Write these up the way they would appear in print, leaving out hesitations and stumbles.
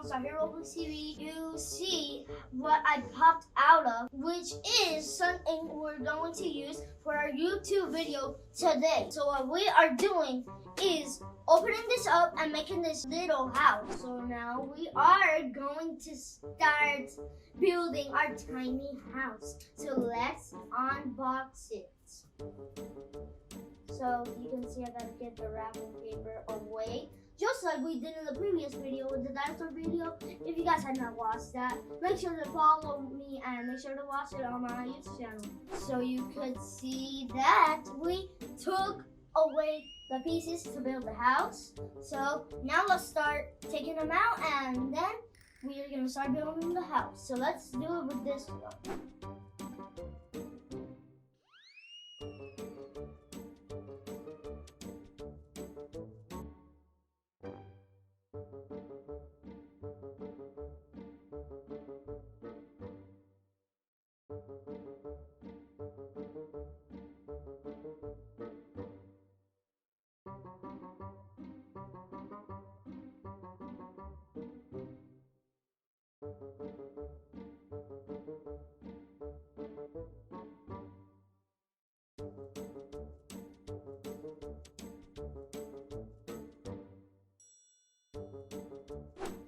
Zahiropolis TV, you see what I popped out of, which is something we're going to use for our YouTube video today. So what we are doing is opening this up and making this little house. So now we are going to start building our tiny house. So let's unbox it. So you can see I gotta get the wrapping paper away, just like we did in the previous video with the dinosaur video. If you guys had not watched that, make sure to follow me and make sure to watch it on my YouTube channel. So you could see that we took away the pieces to build the house. So now let's start taking them out and then we are gonna start building the house. So let's do it with this one.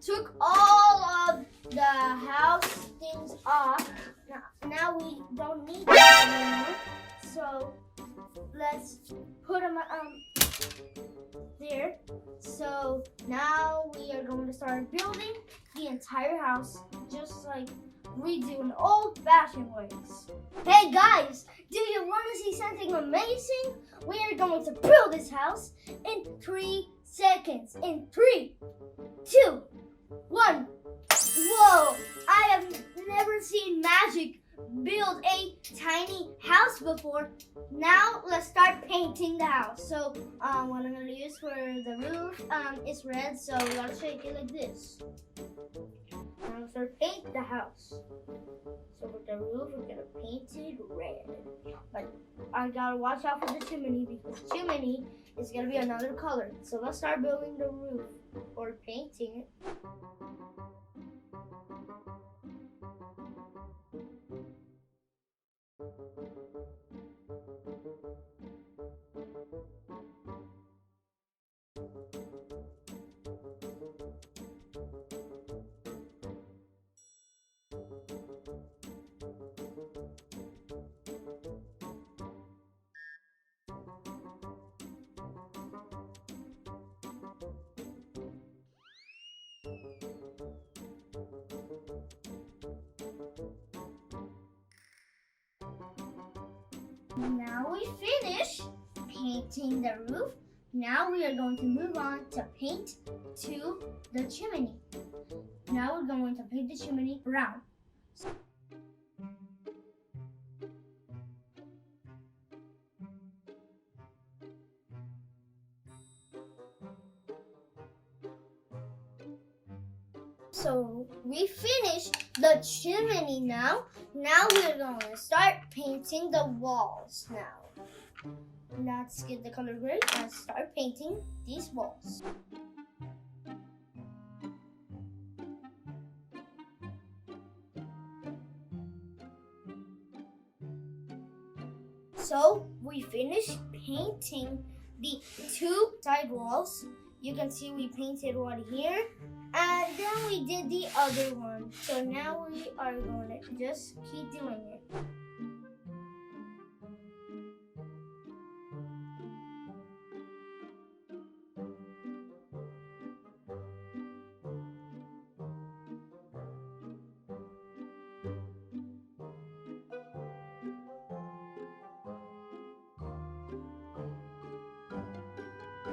Took all of the house things off. Now we don't need them anymore. So let's put them there. So now we are going to start building the entire house, just like we do in old-fashioned ways. Hey guys, do you want to see something amazing? We are going to build this house in 3 seconds. In 3, 2, 1. Whoa! I have never seen magic build a tiny house before. Now let's start painting the house. So what I'm gonna use for the roof is red, so we gotta shake it like this. Now let's start paint the house. So with the roof, we're gonna paint it red. But I gotta watch out for the chimney because the chimney is gonna be another color. So let's start building the roof or painting it. Now we finish painting the roof. Now we are going to move on to paint to the chimney. Now we're going to paint the chimney brown. So we finished the chimney now. Now we're going to start painting the walls now. Let's get the color gray and start painting these walls. So we finished painting the 2 side walls. You can see we painted one here and then we did the other one. So now we are going to just keep doing it.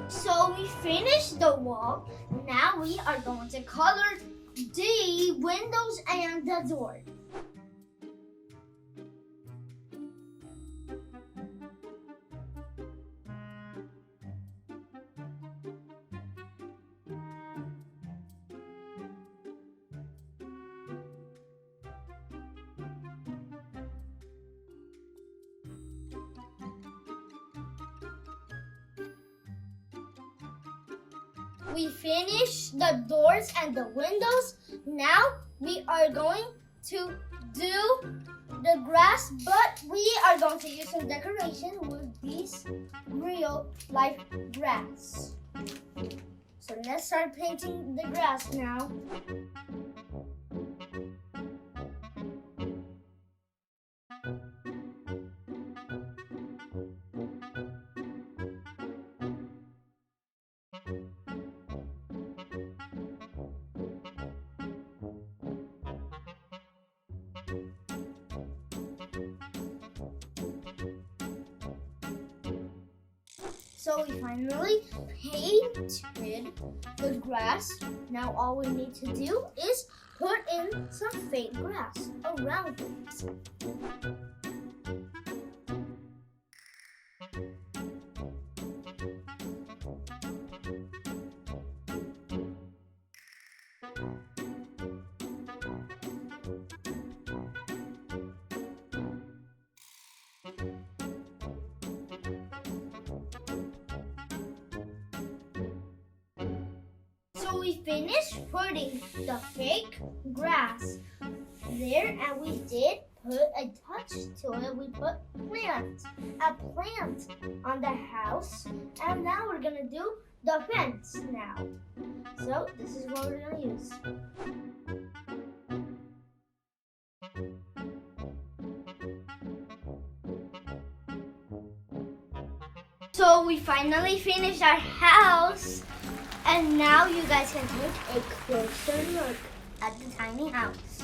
So we finished the wall. Now we are going to color the windows and the door. we finished the doors and the windows. Now we are going to do the grass, but we are going to use some decoration with these real life grass. So let's start painting the grass now. So we finally painted the grass. Now all we need to do is put in some fake grass around it. So we finished putting the fake grass there, and we did put a touch to it. We put a plant on the house, and now we're gonna do the fence now. So this is what we're gonna use. So we finally finished our house. And now you guys can take a closer look at the tiny house.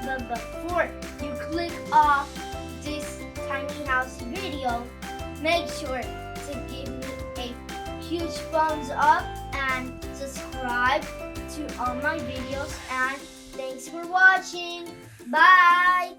But before you click off this tiny house video, make sure to give me a huge thumbs up and subscribe to all my videos. And thanks for watching. Bye.